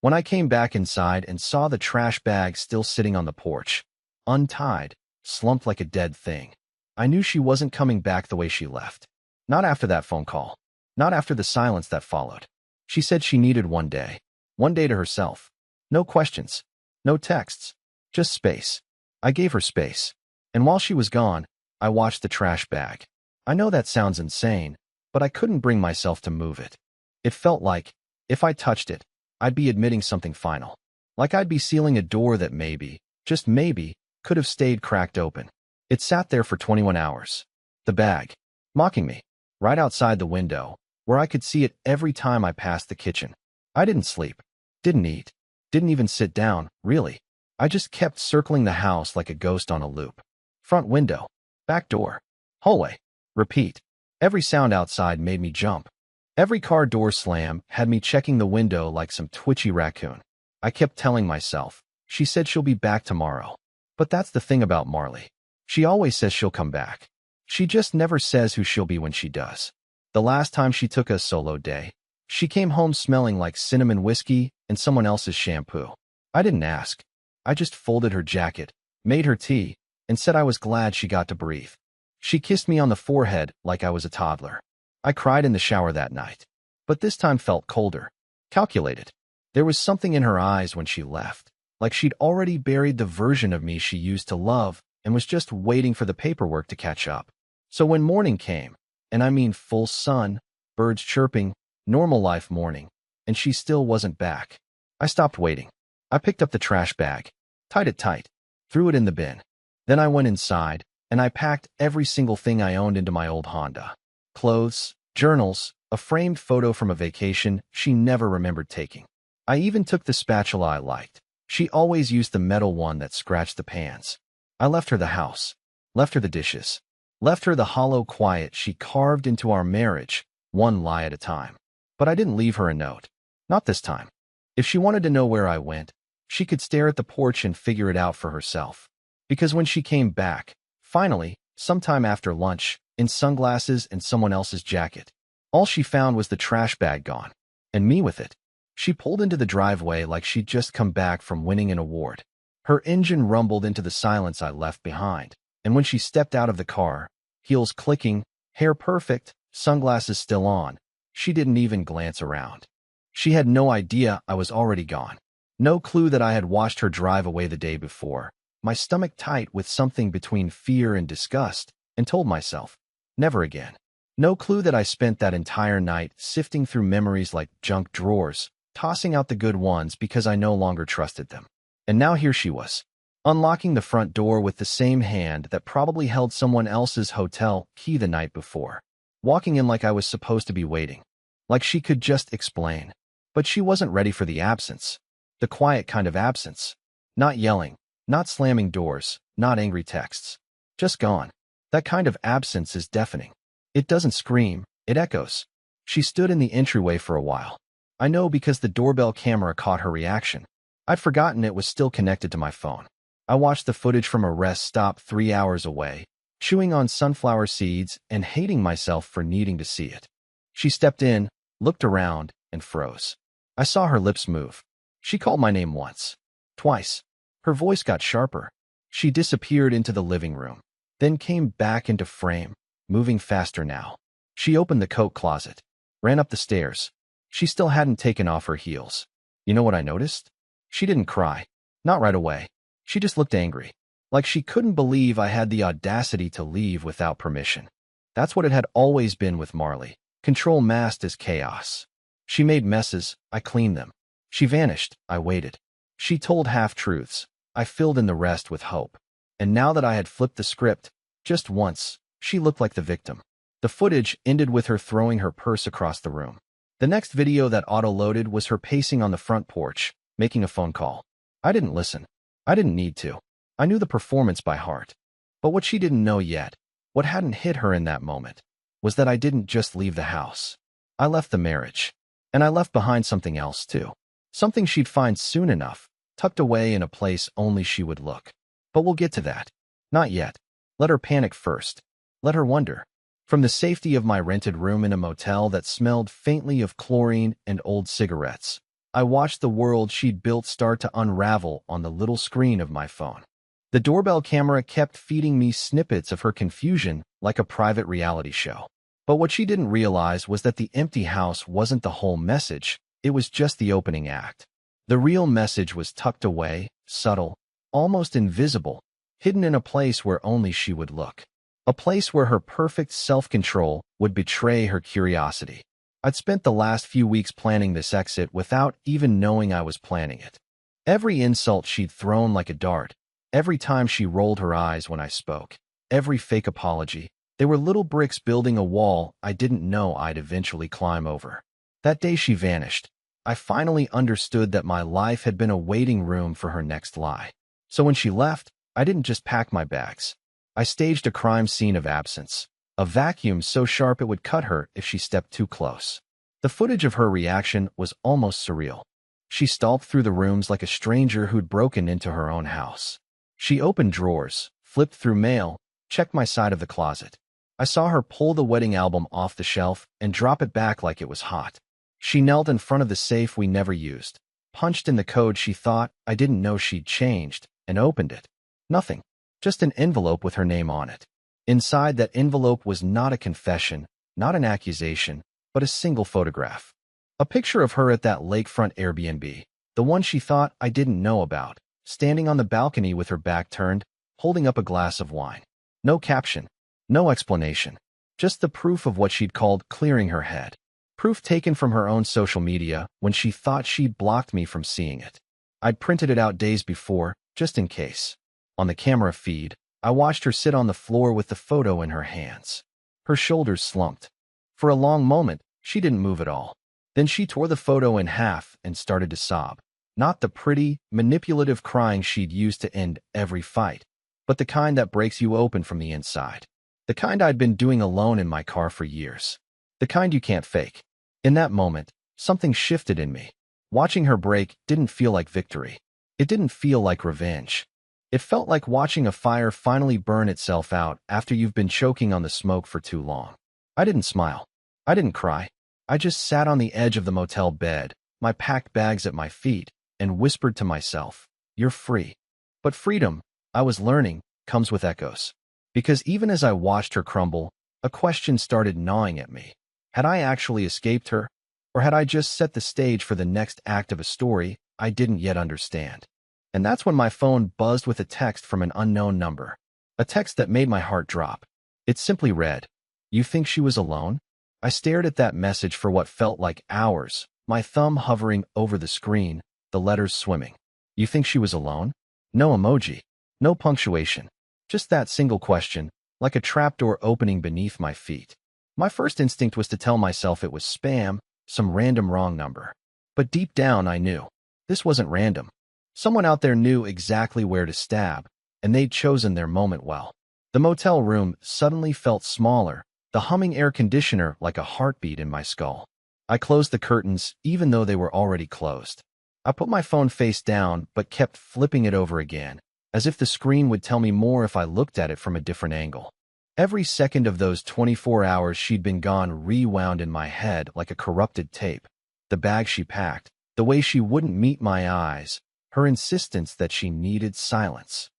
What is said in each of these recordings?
When I came back inside and saw the trash bag still sitting on the porch, untied, slumped like a dead thing, I knew she wasn't coming back the way she left. Not after that phone call. Not after the silence that followed. She said she needed one day. One day to herself. No questions. No texts. Just space. I gave her space. And while she was gone, I watched the trash bag. I know that sounds insane, but I couldn't bring myself to move it. It felt like, if I touched it, I'd be admitting something final. Like I'd be sealing a door that maybe, just maybe, could have stayed cracked open. It sat there for 21 hours. The bag. Mocking me. Right outside the window, where I could see it every time I passed the kitchen. I didn't sleep. Didn't eat. Didn't even sit down, really. I just kept circling the house like a ghost on a loop. Front window. Back door. Hallway. Repeat. Every sound outside made me jump. Every car door slam had me checking the window like some twitchy raccoon. I kept telling myself, she said she'll be back tomorrow. But that's the thing about Marley. She always says she'll come back. She just never says who she'll be when she does. The last time she took a solo day, she came home smelling like cinnamon whiskey and someone else's shampoo. I didn't ask. I just folded her jacket, made her tea, and said I was glad she got to breathe. She kissed me on the forehead like I was a toddler. I cried in the shower that night. But this time felt colder. Calculated. There was something in her eyes when she left, like she'd already buried the version of me she used to love and was just waiting for the paperwork to catch up. So when morning came, and I mean full sun, birds chirping, normal life morning, and she still wasn't back, I stopped waiting. I picked up the trash bag, tied it tight, threw it in the bin. Then I went inside, and I packed every single thing I owned into my old Honda. Clothes, journals, a framed photo from a vacation she never remembered taking. I even took the spatula I liked. She always used the metal one that scratched the pans. I left her the house, left her the dishes, left her the hollow quiet she carved into our marriage, one lie at a time. But I didn't leave her a note. Not this time. If she wanted to know where I went, she could stare at the porch and figure it out for herself. Because when she came back, finally, sometime after lunch, in sunglasses and someone else's jacket, all she found was the trash bag gone. And me with it. She pulled into the driveway like she'd just come back from winning an award. Her engine rumbled into the silence I left behind, and when she stepped out of the car, heels clicking, hair perfect, sunglasses still on, she didn't even glance around. She had no idea I was already gone. No clue that I had watched her drive away the day before, my stomach tight with something between fear and disgust, and told myself, never again. No clue that I spent that entire night sifting through memories like junk drawers, tossing out the good ones because I no longer trusted them. And now here she was, unlocking the front door with the same hand that probably held someone else's hotel key the night before, walking in like I was supposed to be waiting, like she could just explain. But she wasn't ready for the absence, the quiet kind of absence. Not yelling, not slamming doors, not angry texts. Just gone. That kind of absence is deafening. It doesn't scream, it echoes. She stood in the entryway for a while. I know because the doorbell camera caught her reaction. I'd forgotten it was still connected to my phone. I watched the footage from a rest stop 3 hours away, chewing on sunflower seeds and hating myself for needing to see it. She stepped in, looked around, and froze. I saw her lips move. She called my name once. Twice. Her voice got sharper. She disappeared into the living room, then came back into frame, moving faster now. She opened the coat closet, ran up the stairs. She still hadn't taken off her heels. You know what I noticed? She didn't cry. Not right away. She just looked angry. Like she couldn't believe I had the audacity to leave without permission. That's what it had always been with Marley. Control masked as chaos. She made messes, I cleaned them. She vanished, I waited. She told half-truths, I filled in the rest with hope. And now that I had flipped the script, just once, she looked like the victim. The footage ended with her throwing her purse across the room. The next video that auto-loaded was her pacing on the front porch, making a phone call. I didn't listen. I didn't need to. I knew the performance by heart. But what she didn't know yet, what hadn't hit her in that moment, was that I didn't just leave the house. I left the marriage. And I left behind something else, too. Something she'd find soon enough, tucked away in a place only she would look. But we'll get to that. Not yet. Let her panic first. Let her wonder. From the safety of my rented room in a motel that smelled faintly of chlorine and old cigarettes, I watched the world she'd built start to unravel on the little screen of my phone. The doorbell camera kept feeding me snippets of her confusion like a private reality show. But what she didn't realize was that the empty house wasn't the whole message, it was just the opening act. The real message was tucked away, subtle, almost invisible, hidden in a place where only she would look. A place where her perfect self-control would betray her curiosity. I'd spent the last few weeks planning this exit without even knowing I was planning it. Every insult she'd thrown like a dart, every time she rolled her eyes when I spoke, every fake apology, they were little bricks building a wall I didn't know I'd eventually climb over. That day she vanished, I finally understood that my life had been a waiting room for her next lie. So when she left, I didn't just pack my bags. I staged a crime scene of absence, a vacuum so sharp it would cut her if she stepped too close. The footage of her reaction was almost surreal. She stalked through the rooms like a stranger who'd broken into her own house. She opened drawers, flipped through mail, checked my side of the closet. I saw her pull the wedding album off the shelf and drop it back like it was hot. She knelt in front of the safe we never used, punched in the code she thought I didn't know she'd changed, and opened it. Nothing. Just an envelope with her name on it. Inside that envelope was not a confession, not an accusation, but a single photograph. A picture of her at that lakefront Airbnb, the one she thought I didn't know about, standing on the balcony with her back turned, holding up a glass of wine. No caption, no explanation, just the proof of what she'd called clearing her head. Proof taken from her own social media when she thought she'd blocked me from seeing it. I'd printed it out days before, just in case. On the camera feed, I watched her sit on the floor with the photo in her hands. Her shoulders slumped. For a long moment, she didn't move at all. Then she tore the photo in half and started to sob. Not the pretty, manipulative crying she'd used to end every fight, but the kind that breaks you open from the inside. The kind I'd been doing alone in my car for years. The kind you can't fake. In that moment, something shifted in me. Watching her break didn't feel like victory. It didn't feel like revenge. It felt like watching a fire finally burn itself out after you've been choking on the smoke for too long. I didn't smile. I didn't cry. I just sat on the edge of the motel bed, my packed bags at my feet, and whispered to myself, "You're free." But freedom, I was learning, comes with echoes. Because even as I watched her crumble, a question started gnawing at me. Had I actually escaped her? Or had I just set the stage for the next act of a story I didn't yet understand? And that's when my phone buzzed with a text from an unknown number. A text that made my heart drop. It simply read, "You think she was alone?" I stared at that message for what felt like hours, my thumb hovering over the screen, the letters swimming. You think she was alone? No emoji. No punctuation. Just that single question, like a trapdoor opening beneath my feet. My first instinct was to tell myself it was spam, some random wrong number. But deep down I knew. This wasn't random. Someone out there knew exactly where to stab, and they'd chosen their moment well. The motel room suddenly felt smaller, the humming air conditioner like a heartbeat in my skull. I closed the curtains even though they were already closed. I put my phone face down but kept flipping it over again, as if the screen would tell me more if I looked at it from a different angle. Every second of those 24 hours she'd been gone rewound in my head like a corrupted tape. The bag she packed, the way she wouldn't meet my eyes, her insistence that she needed silence.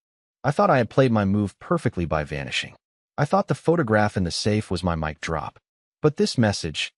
I thought I had played my move perfectly by vanishing. I thought the photograph in the safe was my mic drop. But this message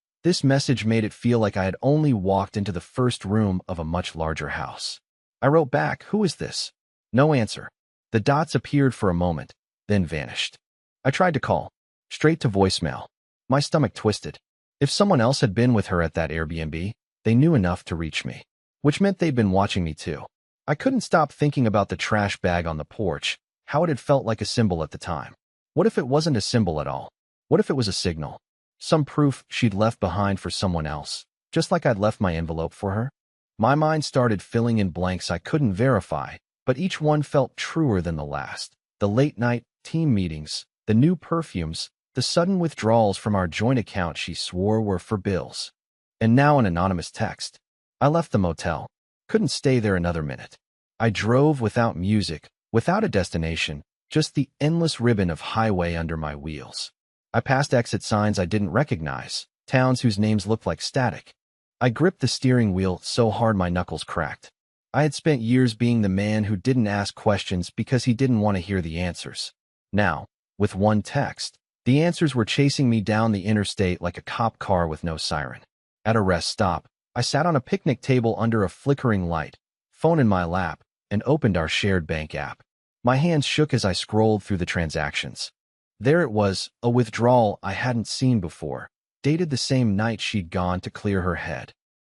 made it feel like I had only walked into the first room of a much larger house. I wrote back, "Who is this?" No answer. The dots appeared for a moment, then vanished. I tried to call, straight to voicemail. My stomach twisted. If someone else had been with her at that Airbnb, they knew enough to reach me. Which meant they'd been watching me too. I couldn't stop thinking about the trash bag on the porch, how it had felt like a symbol at the time. What if it wasn't a symbol at all? What if it was a signal? Some proof she'd left behind for someone else, just like I'd left my envelope for her? My mind started filling in blanks I couldn't verify, but each one felt truer than the last. The late-night team meetings, the new perfumes, the sudden withdrawals from our joint account she swore were for bills. And now an anonymous text. I left the motel. Couldn't stay there another minute. I drove without music, without a destination, just the endless ribbon of highway under my wheels. I passed exit signs I didn't recognize, towns whose names looked like static. I gripped the steering wheel so hard my knuckles cracked. I had spent years being the man who didn't ask questions because he didn't want to hear the answers. Now, with one text, the answers were chasing me down the interstate like a cop car with no siren. At a rest stop, I sat on a picnic table under a flickering light, phone in my lap, and opened our shared bank app. My hands shook as I scrolled through the transactions. There it was, a withdrawal I hadn't seen before, dated the same night she'd gone to clear her head.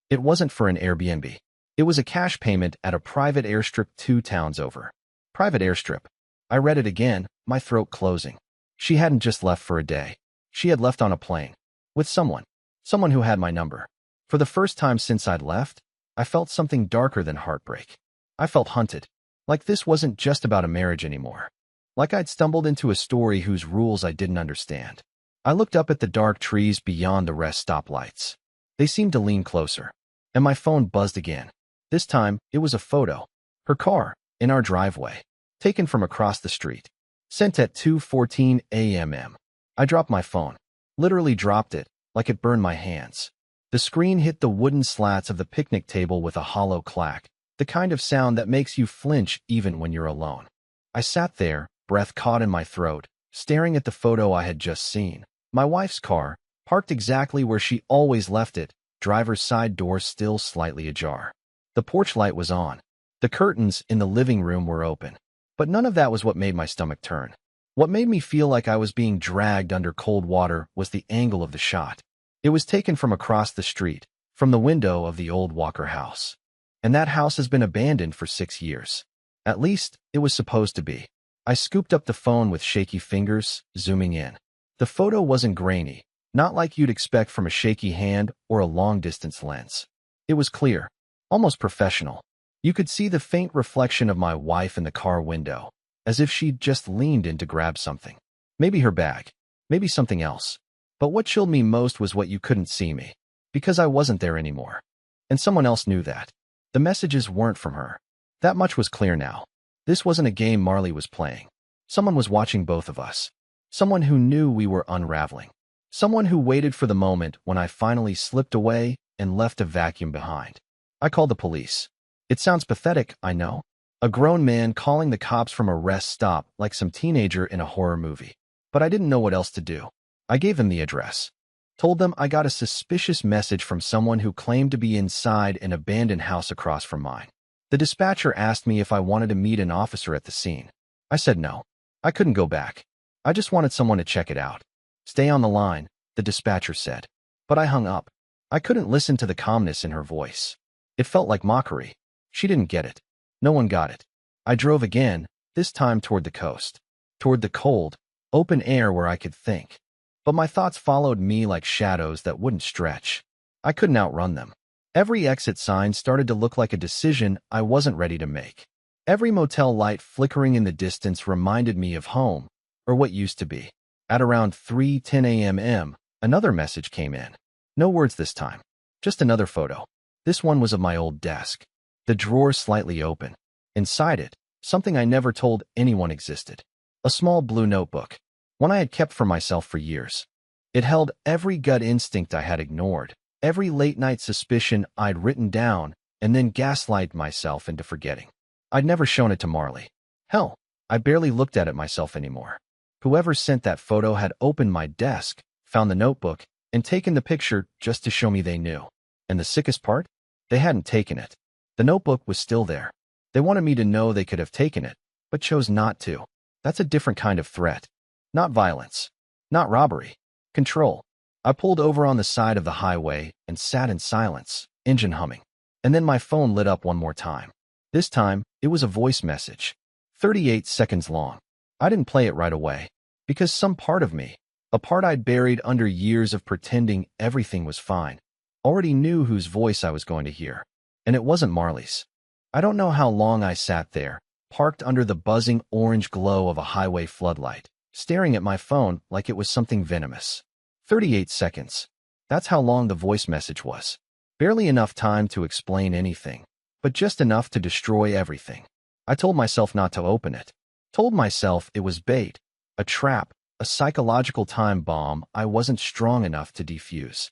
It wasn't for an Airbnb. It was a cash payment at a private airstrip 2 towns over. Private airstrip. I read it again, my throat closing. She hadn't just left for a day. She had left on a plane. With someone. Someone who had my number. For the first time since I'd left, I felt something darker than heartbreak. I felt hunted. Like this wasn't just about a marriage anymore. Like I'd stumbled into a story whose rules I didn't understand. I looked up at the dark trees beyond the rest stop lights. They seemed to lean closer. And my phone buzzed again. This time, it was a photo. Her car, in our driveway. Taken from across the street. Sent at 2:14 a.m. I dropped my phone. Literally dropped it, like it burned my hands. The screen hit the wooden slats of the picnic table with a hollow clack, the kind of sound that makes you flinch even when you're alone. I sat there, breath caught in my throat, staring at the photo I had just seen. My wife's car, parked exactly where she always left it, driver's side door still slightly ajar. The porch light was on. The curtains in the living room were open. But none of that was what made my stomach turn. What made me feel like I was being dragged under cold water was the angle of the shot. It was taken from across the street, from the window of the old Walker house. And that house has been abandoned for 6 years. At least, it was supposed to be. I scooped up the phone with shaky fingers, zooming in. The photo wasn't grainy, not like you'd expect from a shaky hand or a long-distance lens. It was clear. Almost professional. You could see the faint reflection of my wife in the car window, as if she'd just leaned in to grab something. Maybe her bag. Maybe something else. But what chilled me most was what you couldn't see me. Because I wasn't there anymore. And someone else knew that. The messages weren't from her. That much was clear now. This wasn't a game Marley was playing. Someone was watching both of us. Someone who knew we were unraveling. Someone who waited for the moment when I finally slipped away and left a vacuum behind. I called the police. It sounds pathetic, I know. A grown man calling the cops from a rest stop like some teenager in a horror movie. But I didn't know what else to do. I gave them the address. Told them I got a suspicious message from someone who claimed to be inside an abandoned house across from mine. The dispatcher asked me if I wanted to meet an officer at the scene. I said no. I couldn't go back. I just wanted someone to check it out. Stay on the line, the dispatcher said. But I hung up. I couldn't listen to the calmness in her voice. It felt like mockery. She didn't get it. No one got it. I drove again, this time toward the coast. Toward the cold, open air where I could think. But my thoughts followed me like shadows that wouldn't stretch. I couldn't outrun them. Every exit sign started to look like a decision I wasn't ready to make. Every motel light flickering in the distance reminded me of home, or what used to be. At around 3:10 a.m., another message came in. No words this time. Just another photo. This one was of my old desk. The drawer slightly open. Inside it, something I never told anyone existed. A small blue notebook. One I had kept for myself for years. It held every gut instinct I had ignored, every late-night suspicion I'd written down, and then gaslighted myself into forgetting. I'd never shown it to Marley. Hell, I barely looked at it myself anymore. Whoever sent that photo had opened my desk, found the notebook, and taken the picture just to show me they knew. And the sickest part? They hadn't taken it. The notebook was still there. They wanted me to know they could have taken it, but chose not to. That's a different kind of threat. Not violence. Not robbery. Control. I pulled over on the side of the highway and sat in silence, engine humming. And then my phone lit up one more time. This time, it was a voice message. 38 seconds long. I didn't play it right away, because some part of me, a part I'd buried under years of pretending everything was fine, already knew whose voice I was going to hear. And it wasn't Marley's. I don't know how long I sat there, parked under the buzzing orange glow of a highway floodlight, staring at my phone like it was something venomous. 38 seconds. That's how long the voice message was. Barely enough time to explain anything, but just enough to destroy everything. I told myself not to open it. Told myself it was bait, a trap, a psychological time bomb I wasn't strong enough to defuse.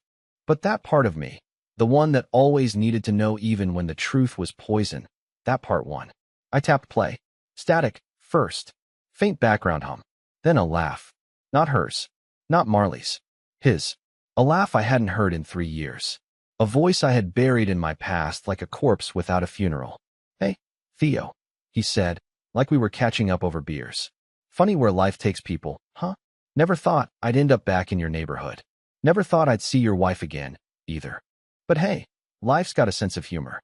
But that part of me, The one that always needed to know even when the truth was poison. That part one. I tapped play. Static, first. Faint background hum. Then a laugh. Not hers. Not Marley's. His. A laugh I hadn't heard in 3 years. A voice I had buried in my past like a corpse without a funeral. "Hey, Theo," he said, like we were catching up over beers. "Funny where life takes people, huh? Never thought I'd end up back in your neighborhood. Never thought I'd see your wife again, either. But hey, life's got a sense of humor."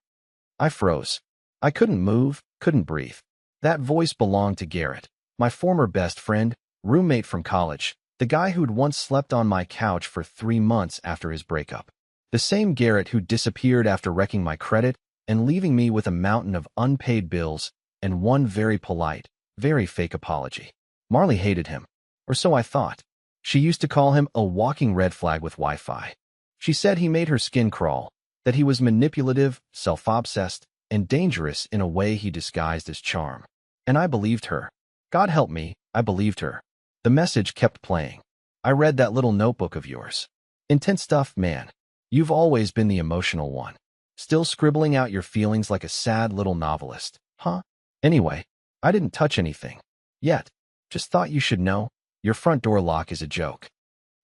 I froze. I couldn't move, couldn't breathe. That voice belonged to Garrett, my former best friend, roommate from college, the guy who'd once slept on my couch for 3 months after his breakup. The same Garrett who disappeared after wrecking my credit and leaving me with a mountain of unpaid bills and one very polite, very fake apology. Marley hated him, or so I thought. She used to call him a walking red flag with Wi-Fi. She said he made her skin crawl, that he was manipulative, self-obsessed, and dangerous in a way he disguised as charm. And I believed her. God help me, I believed her. The message kept playing. "I read that little notebook of yours. Intense stuff, man. You've always been the emotional one. Still scribbling out your feelings like a sad little novelist, huh? Anyway, I didn't touch anything. Yet. Just thought you should know, your front door lock is a joke."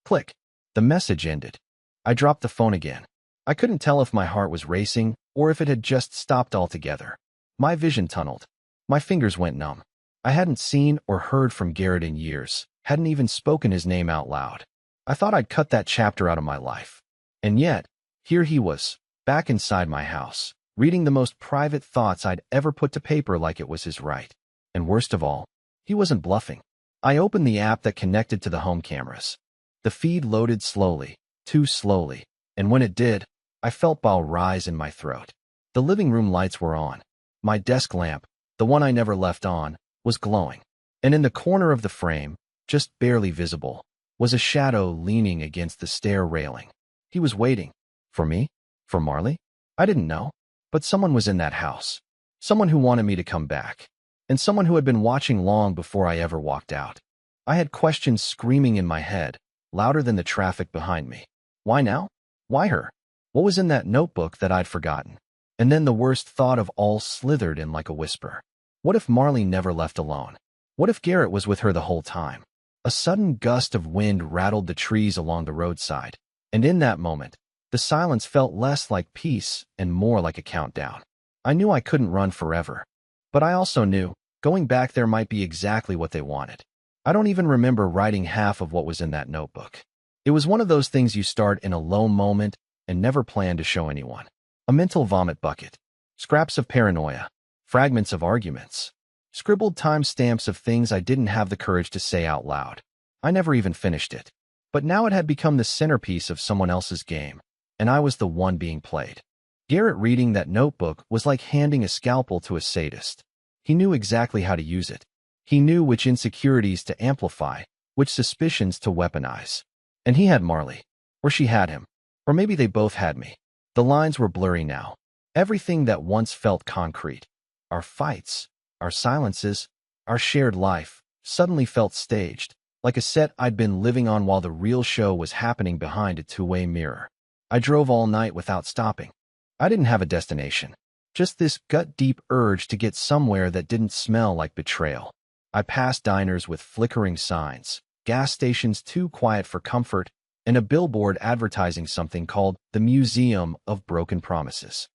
Click. The message ended. I dropped the phone again. I couldn't tell if my heart was racing or if it had just stopped altogether. My vision tunneled. My fingers went numb. I hadn't seen or heard from Garrett in years, hadn't even spoken his name out loud. I thought I'd cut that chapter out of my life. And yet, here he was, back inside my house, reading the most private thoughts I'd ever put to paper like it was his right. And worst of all, he wasn't bluffing. I opened the app that connected to the home cameras. The feed loaded slowly, too slowly, and when it did, I felt bile rise in my throat. The living room lights were on. My desk lamp, the one I never left on, was glowing. And in the corner of the frame, just barely visible, was a shadow leaning against the stair railing. He was waiting. For me? For Marley? I didn't know. But someone was in that house. Someone who wanted me to come back. And someone who had been watching long before I ever walked out. I had questions screaming in my head, louder than the traffic behind me. Why now? Why her? What was in that notebook that I'd forgotten? And then the worst thought of all slithered in like a whisper. What if Marley never left alone? What if Garrett was with her the whole time? A sudden gust of wind rattled the trees along the roadside, and in that moment, the silence felt less like peace and more like a countdown. I knew I couldn't run forever, but I also knew going back there might be exactly what they wanted. I don't even remember writing half of what was in that notebook. It was one of those things you start in a low moment and never plan to show anyone. A mental vomit bucket. Scraps of paranoia. Fragments of arguments. Scribbled timestamps of things I didn't have the courage to say out loud. I never even finished it. But now it had become the centerpiece of someone else's game, and I was the one being played. Garrett reading that notebook was like handing a scalpel to a sadist. He knew exactly how to use it. He knew which insecurities to amplify, which suspicions to weaponize. And he had Marley. Or she had him. Or maybe they both had me. The lines were blurry now. Everything that once felt concrete. Our fights, our silences, our shared life, suddenly felt staged, like a set I'd been living on while the real show was happening behind a two-way mirror. I drove all night without stopping. I didn't have a destination. Just this gut-deep urge to get somewhere that didn't smell like betrayal. I passed diners with flickering signs, gas stations too quiet for comfort, and a billboard advertising something called the Museum of Broken Promises.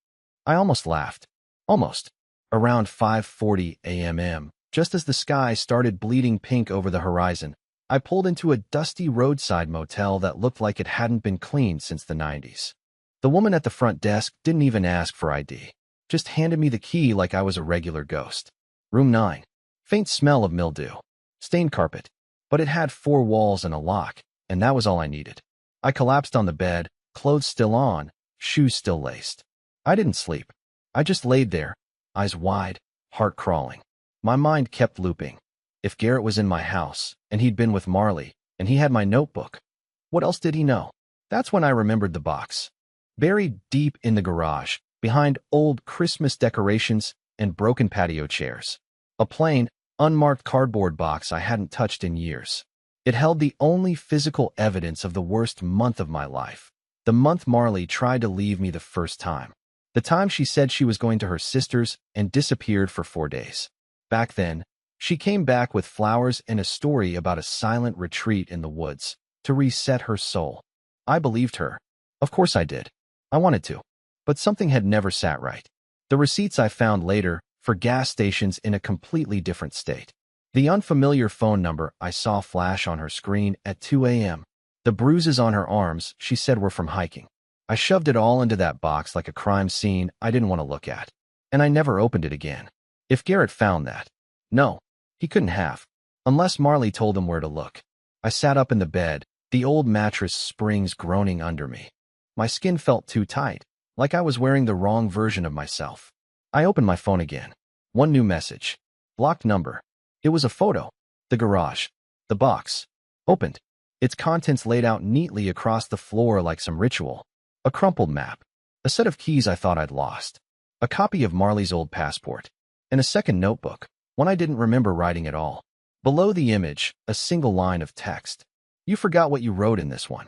I almost laughed. Almost. Around 5:40 a.m., just as the sky started bleeding pink over the horizon, I pulled into a dusty roadside motel that looked like it hadn't been cleaned since the 90s. The woman at the front desk didn't even ask for ID, just handed me the key like I was a regular ghost. Room 9. Faint smell of mildew. Stained carpet. But it had 4 walls and a lock, and that was all I needed. I collapsed on the bed, clothes still on, shoes still laced. I didn't sleep. I just laid there, eyes wide, heart crawling. My mind kept looping. If Garrett was in my house, and he'd been with Marley, and he had my notebook, what else did he know? That's when I remembered the box. Buried deep in the garage, behind old Christmas decorations and broken patio chairs. A plain, unmarked cardboard box I hadn't touched in years. It held the only physical evidence of the worst month of my life. The month Marley tried to leave me the first time. The time she said she was going to her sister's and disappeared for 4 days. Back then, she came back with flowers and a story about a silent retreat in the woods to reset her soul. I believed her. Of course I did. I wanted to. But something had never sat right. The receipts I found later for gas stations in a completely different state. The unfamiliar phone number I saw flash on her screen at 2 a.m. The bruises on her arms, she said, were from hiking. I shoved it all into that box like a crime scene I didn't want to look at. And I never opened it again. If Garrett found that. No, he couldn't have. Unless Marley told him where to look. I sat up in the bed, the old mattress springs groaning under me. My skin felt too tight, like I was wearing the wrong version of myself. I opened my phone again. One new message. Blocked number. It was a photo. The garage. The box. Opened. Its contents laid out neatly across the floor like some ritual. A crumpled map. A set of keys I thought I'd lost. A copy of Marley's old passport. And a second notebook, one I didn't remember writing at all. Below the image, a single line of text. You forgot what you wrote in this one.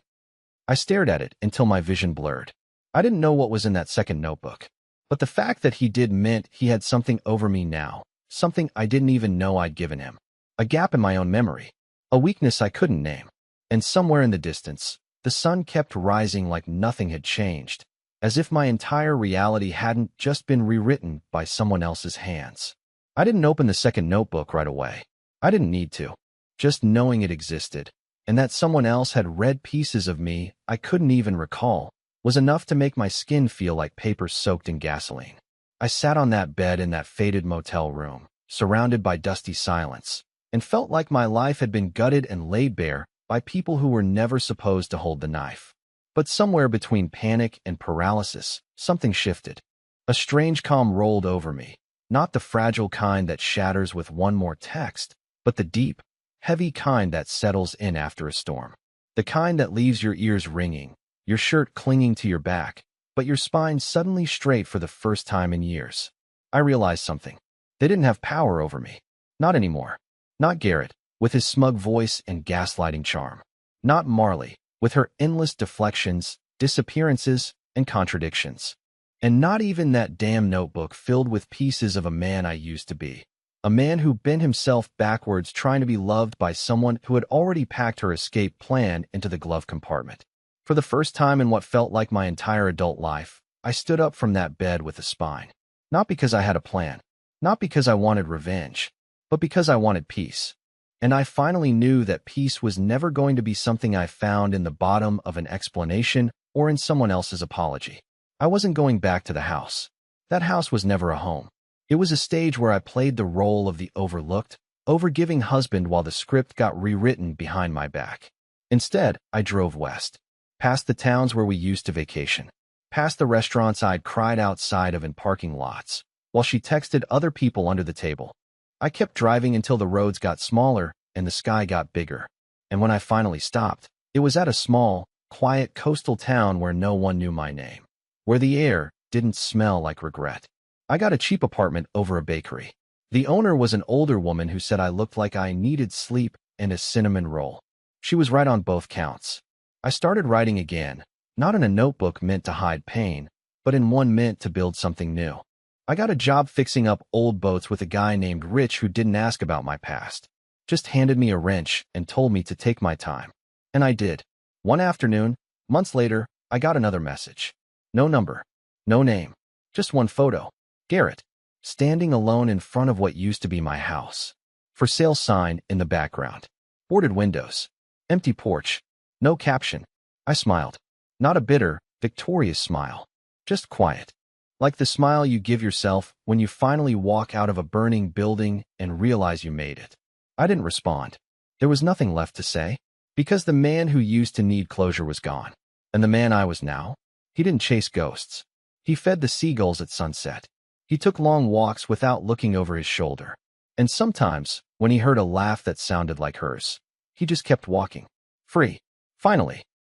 I stared at it until my vision blurred. I didn't know what was in that second notebook. But the fact that he did meant he had something over me now, something I didn't even know I'd given him. A gap in my own memory. A weakness I couldn't name. And somewhere in the distance, the sun kept rising like nothing had changed, as if my entire reality hadn't just been rewritten by someone else's hands. I didn't open the second notebook right away. I didn't need to. Just knowing it existed, and that someone else had read pieces of me I couldn't even recall, was enough to make my skin feel like paper soaked in gasoline. I sat on that bed in that faded motel room, surrounded by dusty silence, and felt like my life had been gutted and laid bare by people who were never supposed to hold the knife. But somewhere between panic and paralysis, something shifted. A strange calm rolled over me, not the fragile kind that shatters with one more text, but the deep, heavy kind that settles in after a storm. The kind that leaves your ears ringing, your shirt clinging to your back, but your spine suddenly straight for the first time in years. I realized something. They didn't have power over me. Not anymore. Not Garrett, with his smug voice and gaslighting charm. Not Marley, with her endless deflections, disappearances, and contradictions. And not even that damn notebook filled with pieces of a man I used to be. A man who bent himself backwards trying to be loved by someone who had already packed her escape plan into the glove compartment. For the first time in what felt like my entire adult life, I stood up from that bed with a spine. Not because I had a plan. Not because I wanted revenge. But because I wanted peace. And I finally knew that peace was never going to be something I found in the bottom of an explanation or in someone else's apology. I wasn't going back to the house. That house was never a home. It was a stage where I played the role of the overlooked, overgiving husband while the script got rewritten behind my back. Instead, I drove west. Past the towns where we used to vacation. Past the restaurants I'd cried outside of in parking lots, while she texted other people under the table. I kept driving until the roads got smaller and the sky got bigger. And when I finally stopped, it was at a small, quiet coastal town where no one knew my name. Where the air didn't smell like regret. I got a cheap apartment over a bakery. The owner was an older woman who said I looked like I needed sleep and a cinnamon roll. She was right on both counts. I started writing again, not in a notebook meant to hide pain, but in one meant to build something new. I got a job fixing up old boats with a guy named Rich who didn't ask about my past. Just handed me a wrench and told me to take my time. And I did. One afternoon, months later, I got another message. No number. No name. Just one photo. Garrett. Standing alone in front of what used to be my house. For sale sign in the background. Boarded windows. Empty porch. No caption. I smiled. Not a bitter, victorious smile. Just quiet. Like the smile you give yourself when you finally walk out of a burning building and realize you made it. I didn't respond. There was nothing left to say. Because the man who used to need closure was gone. And the man I was now? He didn't chase ghosts. He fed the seagulls at sunset. He took long walks without looking over his shoulder. And sometimes, when he heard a laugh that sounded like hers, he just kept walking. Free. Finally.